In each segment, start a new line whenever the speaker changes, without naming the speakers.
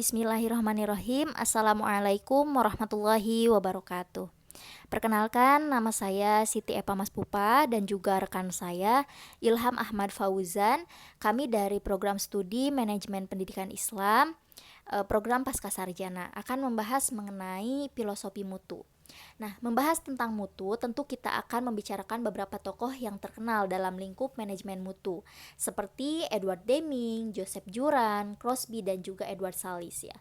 Bismillahirrahmanirrahim. Assalamualaikum warahmatullahi wabarakatuh. Perkenalkan, nama saya Siti Epa Maspupa dan juga rekan saya Ilham Ahmad Fauzan. Kami dari program studi Manajemen Pendidikan Islam, program Pascasarjana, akan membahas mengenai filosofi mutu. Nah, membahas tentang mutu, tentu kita akan membicarakan beberapa tokoh yang terkenal dalam lingkup manajemen mutu, seperti Edward Deming, Joseph Juran, Crosby, dan juga Edward Salis ya.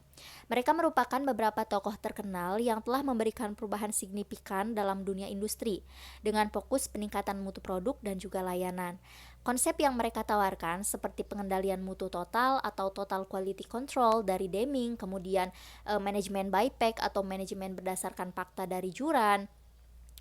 Mereka merupakan beberapa tokoh terkenal yang telah memberikan perubahan signifikan dalam dunia industri, dengan fokus peningkatan mutu produk dan juga layanan. Konsep yang mereka tawarkan seperti pengendalian mutu total atau total quality control dari Deming, kemudian manajemen buyback atau manajemen berdasarkan fakta dari Juran,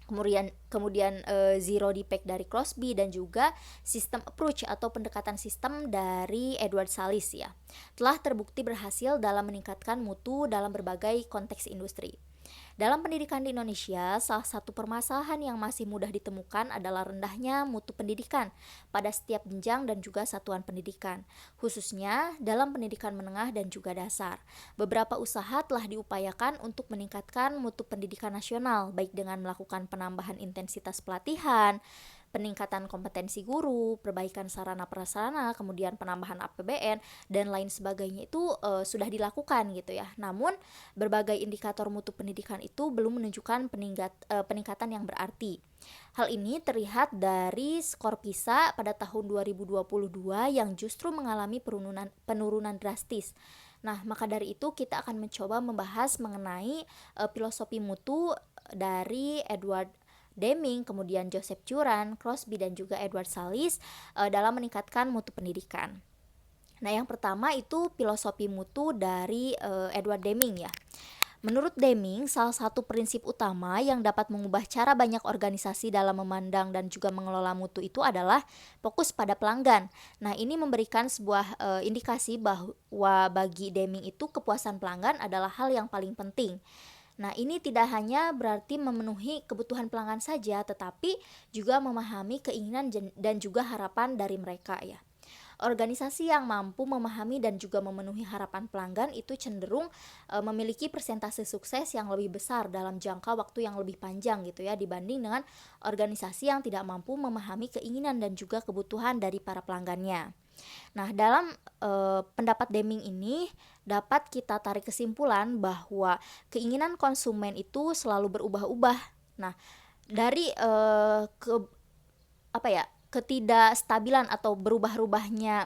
kemudian zero defect dari Crosby, dan juga sistem approach atau pendekatan sistem dari Edward Salis ya, telah terbukti berhasil dalam meningkatkan mutu dalam berbagai konteks industri. Dalam pendidikan di Indonesia, salah satu permasalahan yang masih mudah ditemukan adalah rendahnya mutu pendidikan pada setiap jenjang dan juga satuan pendidikan, khususnya dalam pendidikan menengah dan juga dasar. Beberapa usaha telah diupayakan untuk meningkatkan mutu pendidikan nasional, baik dengan melakukan penambahan intensitas pelatihan, peningkatan kompetensi guru, perbaikan sarana prasarana, kemudian penambahan APBN dan lain sebagainya itu sudah dilakukan gitu ya. Namun berbagai indikator mutu pendidikan itu belum menunjukkan peningkatan yang berarti. Hal ini terlihat dari skor PISA pada tahun 2022 yang justru mengalami penurunan drastis. Nah, maka dari itu kita akan mencoba membahas mengenai filosofi mutu dari Edward Deming, kemudian Joseph Juran, Crosby, dan juga Edward Salis dalam meningkatkan mutu pendidikan. Nah, yang pertama itu filosofi mutu dari Edward Deming ya. Menurut Deming, salah satu prinsip utama yang dapat mengubah cara banyak organisasi dalam memandang dan juga mengelola mutu itu adalah fokus pada pelanggan. Nah, ini memberikan sebuah indikasi bahwa bagi Deming itu kepuasan pelanggan adalah hal yang paling penting. Nah, ini tidak hanya berarti memenuhi kebutuhan pelanggan saja, tetapi juga memahami keinginan dan juga harapan dari mereka ya. Organisasi yang mampu memahami dan juga memenuhi harapan pelanggan itu cenderung memiliki persentase sukses yang lebih besar dalam jangka waktu yang lebih panjang gitu ya, dibanding dengan organisasi yang tidak mampu memahami keinginan dan juga kebutuhan dari para pelanggannya. Nah, dalam pendapat Deming ini dapat kita tarik kesimpulan bahwa keinginan konsumen itu selalu berubah-ubah. Nah, dari ketidakstabilan atau berubah-ubahnya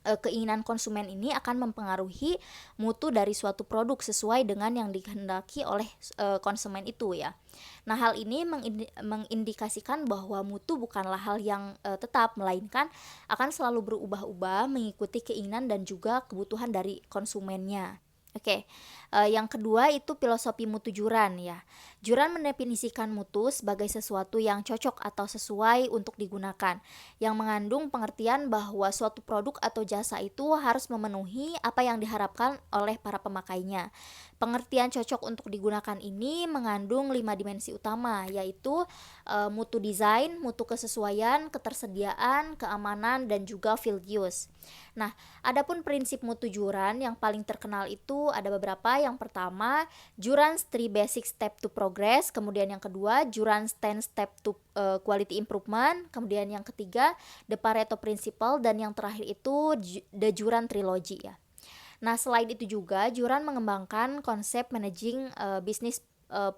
keinginan konsumen ini akan mempengaruhi mutu dari suatu produk sesuai dengan yang dikehendaki oleh konsumen itu ya. Nah, hal ini mengindikasikan bahwa mutu bukanlah hal yang tetap, melainkan akan selalu berubah-ubah mengikuti keinginan dan juga kebutuhan dari konsumennya. Oke, yang kedua itu filosofi mutu Juran ya. Juran mendefinisikan mutu sebagai sesuatu yang cocok atau sesuai untuk digunakan, yang mengandung pengertian bahwa suatu produk atau jasa itu harus memenuhi apa yang diharapkan oleh para pemakainya. Pengertian cocok untuk digunakan ini mengandung 5 dimensi utama, yaitu mutu desain, mutu kesesuaian, ketersediaan, keamanan, dan juga field use. Nah, adapun prinsip mutu Juran yang paling terkenal itu ada beberapa. Yang pertama, Juran's 3 basic step to progress, kemudian yang kedua, Juran's 10 step to quality improvement, kemudian yang ketiga, the Pareto Principle, dan yang terakhir itu the Juran Trilogy ya. Nah, selain itu juga Juran mengembangkan konsep managing business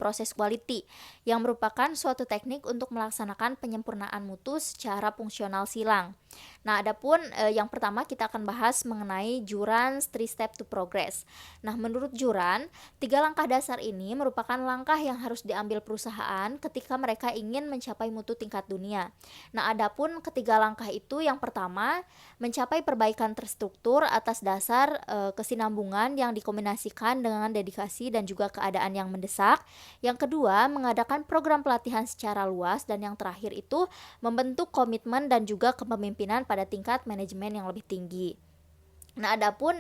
proses quality yang merupakan suatu teknik untuk melaksanakan penyempurnaan mutu secara fungsional silang. Nah, adapun yang pertama kita akan bahas mengenai Juran's 3 step to progress. Nah, menurut Juran, 3 langkah dasar ini merupakan langkah yang harus diambil perusahaan ketika mereka ingin mencapai mutu tingkat dunia. Nah, adapun ketiga langkah itu, yang pertama, mencapai perbaikan terstruktur atas dasar kesinambungan yang dikombinasikan dengan dedikasi dan juga keadaan yang mendesak. Yang kedua, mengadakan program pelatihan secara luas, dan yang terakhir itu membentuk komitmen dan juga kepemimpinan pada tingkat manajemen yang lebih tinggi. Nah, adapun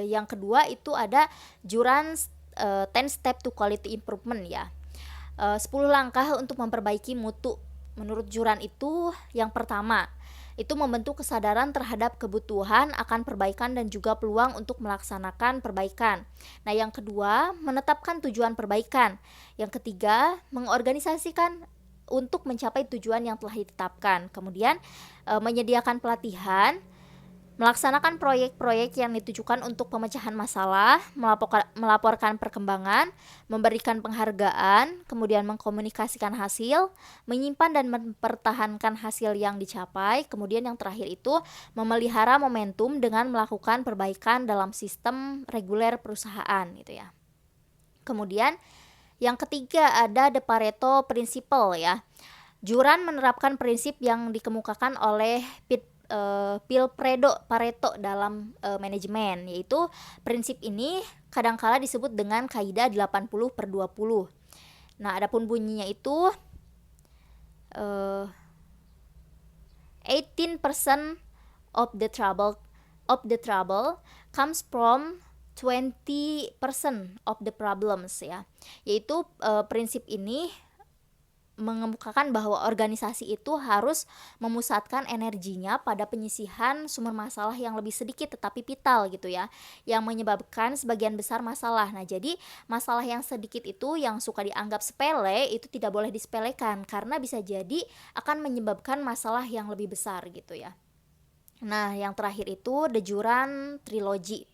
yang kedua itu ada Juran's 10 step to quality improvement ya. 10 langkah untuk memperbaiki mutu. Menurut Juran itu, yang pertama, itu membentuk kesadaran terhadap kebutuhan akan perbaikan dan juga peluang untuk melaksanakan perbaikan. Nah, yang kedua, menetapkan tujuan perbaikan. Yang ketiga, mengorganisasikan untuk mencapai tujuan yang telah ditetapkan. Kemudian, menyediakan pelatihan, melaksanakan proyek-proyek yang ditujukan untuk pemecahan masalah, melaporkan perkembangan, memberikan penghargaan, kemudian mengkomunikasikan hasil, menyimpan dan mempertahankan hasil yang dicapai, kemudian yang terakhir itu memelihara momentum dengan melakukan perbaikan dalam sistem reguler perusahaan gitu ya. Kemudian yang ketiga ada The Pareto Principle ya. Juran menerapkan prinsip yang dikemukakan oleh Pilpredo Pareto dalam manajemen, yaitu prinsip ini kadangkala disebut dengan kaidah 80/20. Nah, adapun bunyinya itu 18% of the trouble comes from 20% of the problems ya. Yaitu prinsip ini mengemukakan bahwa organisasi itu harus memusatkan energinya pada penyisihan sumber masalah yang lebih sedikit tetapi vital gitu ya, yang menyebabkan sebagian besar masalah. Nah, jadi masalah yang sedikit itu yang suka dianggap sepele itu tidak boleh disepelekan karena bisa jadi akan menyebabkan masalah yang lebih besar gitu ya. Nah, yang terakhir itu The Juran Trilogy.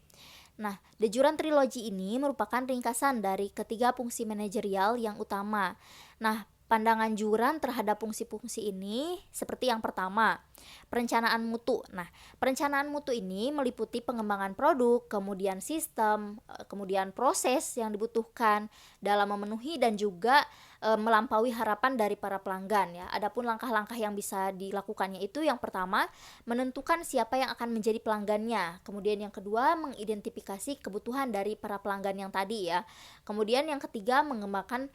Nah, The Juran Trilogy ini merupakan ringkasan dari ketiga fungsi manajerial yang utama. Nah, pandangan Juran terhadap fungsi-fungsi ini seperti yang pertama, perencanaan mutu. Nah, perencanaan mutu ini meliputi pengembangan produk, kemudian sistem, kemudian proses yang dibutuhkan dalam memenuhi dan juga melampaui harapan dari para pelanggan ya. Adapun langkah-langkah yang bisa dilakukannya itu yang pertama, menentukan siapa yang akan menjadi pelanggannya. Kemudian yang kedua, mengidentifikasi kebutuhan dari para pelanggan yang tadi ya. Kemudian yang ketiga, mengembangkan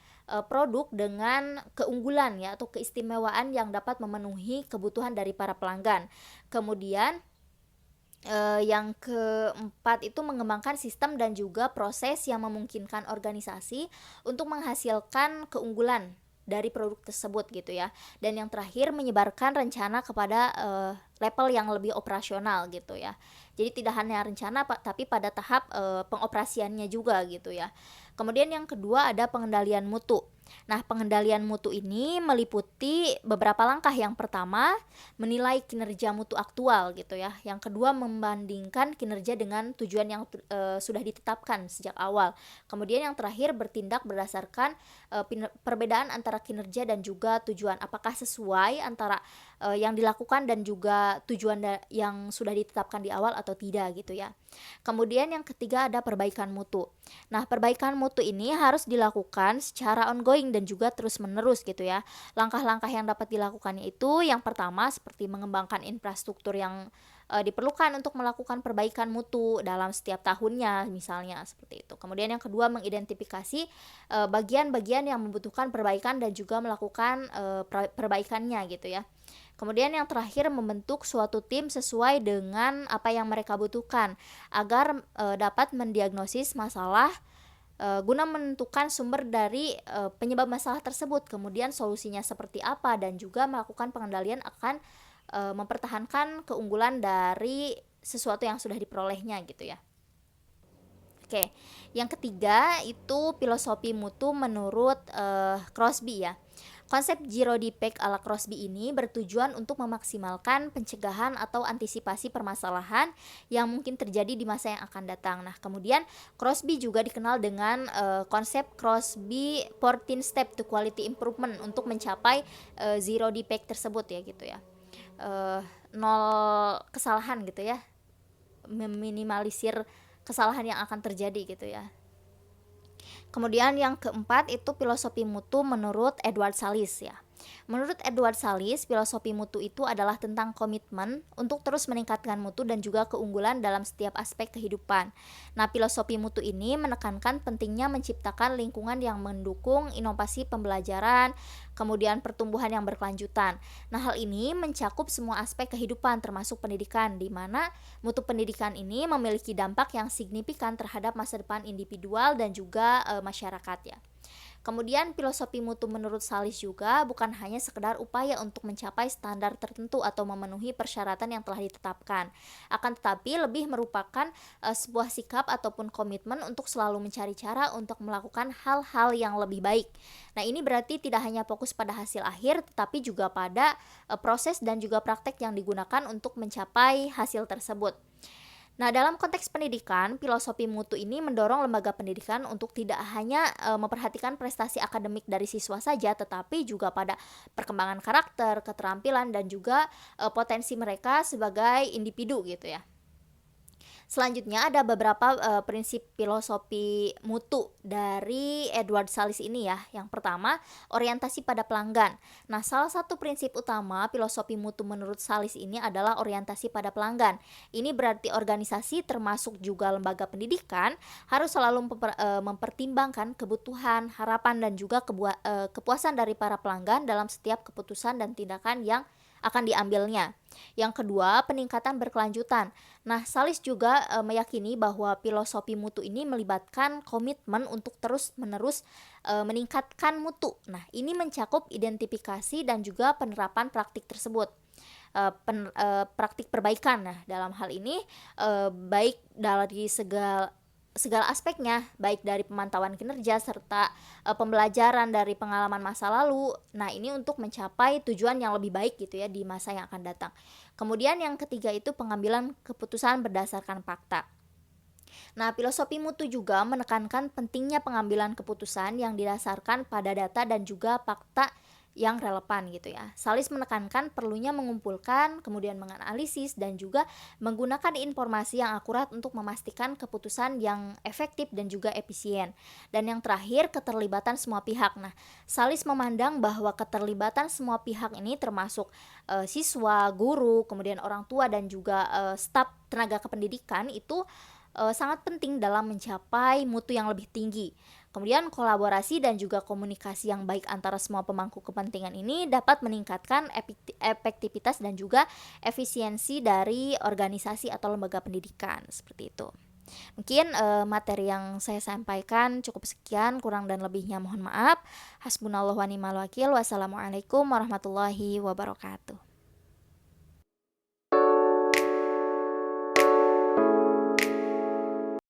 produk dengan keunggulan ya atau keistimewaan yang dapat memenuhi kebutuhan dari para pelanggan. Kemudian yang keempat itu mengembangkan sistem dan juga proses yang memungkinkan organisasi untuk menghasilkan keunggulan dari produk tersebut gitu ya. Dan yang terakhir menyebarkan rencana kepada level yang lebih operasional gitu ya. Jadi tidak hanya rencana tapi pada tahap pengoperasiannya juga gitu ya. Kemudian yang kedua ada pengendalian mutu. Nah, pengendalian mutu ini meliputi beberapa langkah. Yang pertama, menilai kinerja mutu aktual gitu ya. Yang kedua, membandingkan kinerja dengan tujuan yang sudah ditetapkan sejak awal. Kemudian yang terakhir, bertindak berdasarkan perbedaan antara kinerja dan juga tujuan. Apakah sesuai antara yang dilakukan dan juga tujuan yang sudah ditetapkan di awal atau tidak gitu ya. Kemudian yang ketiga ada perbaikan mutu. Nah, perbaikan mutu ini harus dilakukan secara ongoing dan juga terus-menerus gitu ya. Langkah-langkah yang dapat dilakukannya itu yang pertama seperti mengembangkan infrastruktur yang diperlukan untuk melakukan perbaikan mutu dalam setiap tahunnya misalnya seperti itu. Kemudian yang kedua mengidentifikasi bagian-bagian yang membutuhkan perbaikan dan juga melakukan perbaikannya gitu ya. Kemudian yang terakhir membentuk suatu tim sesuai dengan apa yang mereka butuhkan agar dapat mendiagnosis masalah guna menentukan sumber dari penyebab masalah tersebut, kemudian solusinya seperti apa dan juga melakukan pengendalian akan mempertahankan keunggulan dari sesuatu yang sudah diperolehnya gitu ya. Oke, yang ketiga itu filosofi mutu menurut Crosby ya. Konsep zero defect ala Crosby ini bertujuan untuk memaksimalkan pencegahan atau antisipasi permasalahan yang mungkin terjadi di masa yang akan datang. Nah, kemudian Crosby juga dikenal dengan konsep Crosby 14 step to quality improvement untuk mencapai zero defect tersebut ya gitu ya. Nol kesalahan gitu ya. Meminimalisir kesalahan yang akan terjadi gitu ya. Kemudian yang keempat itu filosofi mutu menurut Edward Salis ya. Menurut Edward Salis, filosofi mutu itu adalah tentang komitmen untuk terus meningkatkan mutu dan juga keunggulan dalam setiap aspek kehidupan. Nah, filosofi mutu ini menekankan pentingnya menciptakan lingkungan yang mendukung inovasi pembelajaran, kemudian pertumbuhan yang berkelanjutan. Nah, hal ini mencakup semua aspek kehidupan termasuk pendidikan, di mana mutu pendidikan ini memiliki dampak yang signifikan terhadap masa depan individual dan juga masyarakat ya. Kemudian filosofi mutu menurut Salis juga bukan hanya sekedar upaya untuk mencapai standar tertentu atau memenuhi persyaratan yang telah ditetapkan. Akan tetapi lebih merupakan sebuah sikap ataupun komitmen untuk selalu mencari cara untuk melakukan hal-hal yang lebih baik. Nah, ini berarti tidak hanya fokus pada hasil akhir tetapi juga pada proses dan juga praktek yang digunakan untuk mencapai hasil tersebut. Nah, dalam konteks pendidikan, filosofi mutu ini mendorong lembaga pendidikan untuk tidak hanya memperhatikan prestasi akademik dari siswa saja, tetapi juga pada perkembangan karakter, keterampilan, dan juga potensi mereka sebagai individu gitu ya. Selanjutnya ada beberapa prinsip filosofi mutu dari Edward Salis ini ya. Yang pertama, orientasi pada pelanggan. Nah, salah satu prinsip utama filosofi mutu menurut Salis ini adalah orientasi pada pelanggan. Ini berarti organisasi termasuk juga lembaga pendidikan harus selalu mempertimbangkan kebutuhan, harapan dan juga kepuasan dari para pelanggan dalam setiap keputusan dan tindakan yang akan diambilnya. Yang kedua, peningkatan berkelanjutan. Nah, Salis juga meyakini bahwa filosofi mutu ini melibatkan komitmen untuk terus-menerus meningkatkan mutu. Nah, ini mencakup identifikasi dan juga penerapan praktik tersebut. Praktik perbaikan. Nah, dalam hal ini baik dari segala aspeknya, baik dari pemantauan kinerja serta pembelajaran dari pengalaman masa lalu. Nah, ini untuk mencapai tujuan yang lebih baik gitu ya di masa yang akan datang. Kemudian yang ketiga itu pengambilan keputusan berdasarkan fakta. Nah, filosofi mutu juga menekankan pentingnya pengambilan keputusan yang didasarkan pada data dan juga fakta yang relevan gitu ya. Salis menekankan perlunya mengumpulkan, kemudian menganalisis dan juga menggunakan informasi yang akurat untuk memastikan keputusan yang efektif dan juga efisien. Dan yang terakhir, keterlibatan semua pihak. Nah, Salis memandang bahwa keterlibatan semua pihak ini termasuk siswa, guru, kemudian orang tua dan juga staf tenaga kependidikan itu sangat penting dalam mencapai mutu yang lebih tinggi. Kemudian kolaborasi dan juga komunikasi yang baik antara semua pemangku kepentingan ini dapat meningkatkan efektivitas dan juga efisiensi dari organisasi atau lembaga pendidikan seperti itu. Mungkin materi yang saya sampaikan cukup sekian, kurang dan lebihnya mohon maaf. Hasbunallahu wa ni'mal wakil. Wassalamualaikum warahmatullahi wabarakatuh.